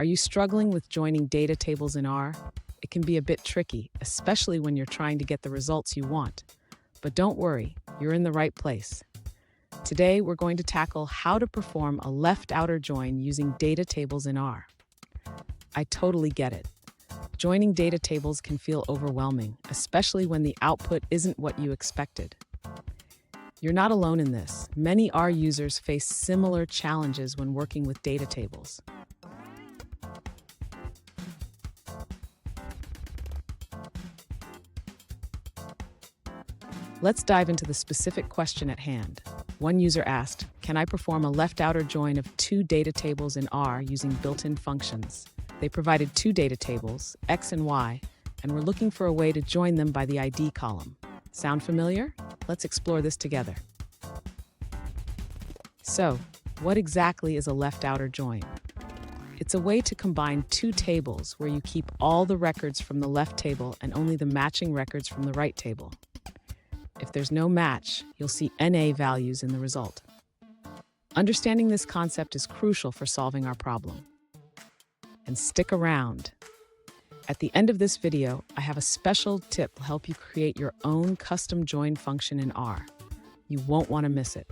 Are you struggling with joining data tables in R? It can be a bit tricky, especially when you're trying to get the results you want. But don't worry, you're in the right place. Today, we're going to tackle how to perform a left outer join using data tables in R. I totally get it. Joining data tables can feel overwhelming, especially when the output isn't what you expected. You're not alone in this. Many R users face similar challenges when working with data tables. Let's dive into the specific question at hand. One user asked, "Can I perform a left outer join of two data tables in R using built-in functions?" They provided two data tables, X and Y, and were looking for a way to join them by the ID column. Sound familiar? Let's explore this together. So, what exactly is a left outer join? It's a way to combine two tables where you keep all the records from the left table and only the matching records from the right table. If there's no match, you'll see NA values in the result. Understanding this concept is crucial for solving our problem. And stick around. At the end of this video, I have a special tip to help you create your own custom join function in R. You won't want to miss it.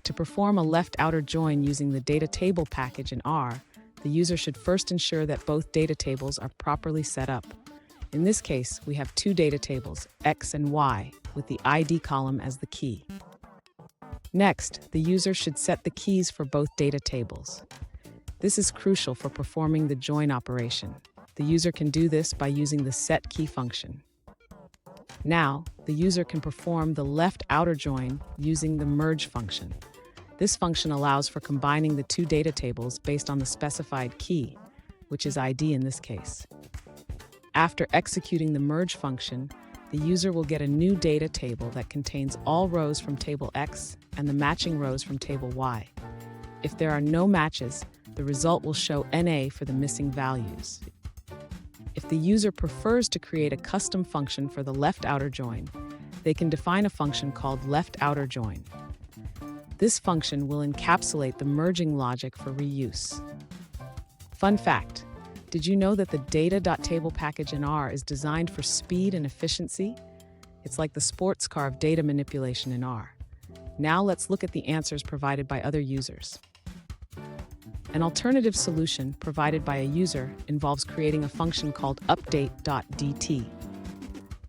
To perform a left outer join using the data table package in R, the user should first ensure that both data tables are properly set up. In this case, we have two data tables, X and Y, with the ID column as the key. Next, the user should set the keys for both data tables. This is crucial for performing the join operation. The user can do this by using the setKey function. Now, the user can perform the left outer join using the merge function. This function allows for combining the two data tables based on the specified key, which is ID in this case. After executing the merge function, the user will get a new data table that contains all rows from table X and the matching rows from table Y. If there are no matches, the result will show NA for the missing values. If the user prefers to create a custom function for the left outer join, they can define a function called left outer join. This function will encapsulate the merging logic for reuse. Fun fact, did you know that the data.table package in R is designed for speed and efficiency? It's like the sports car of data manipulation in R. Now let's look at the answers provided by other users. An alternative solution provided by a user involves creating a function called update.dt.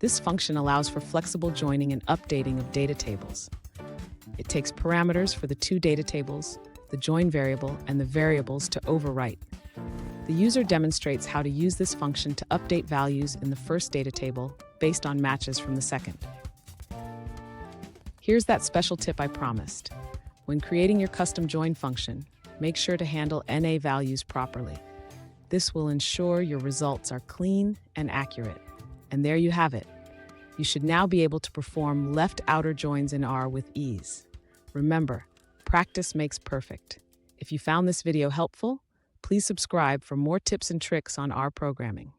This function allows for flexible joining and updating of data tables. It takes parameters for the two data tables, the join variable, and the variables to overwrite. The user demonstrates how to use this function to update values in the first data table based on matches from the second. Here's that special tip I promised. When creating your custom join function, make sure to handle NA values properly. This will ensure your results are clean and accurate. And there you have it. You should now be able to perform left outer joins in R with ease. Remember, practice makes perfect. If you found this video helpful, please subscribe for more tips and tricks on R programming.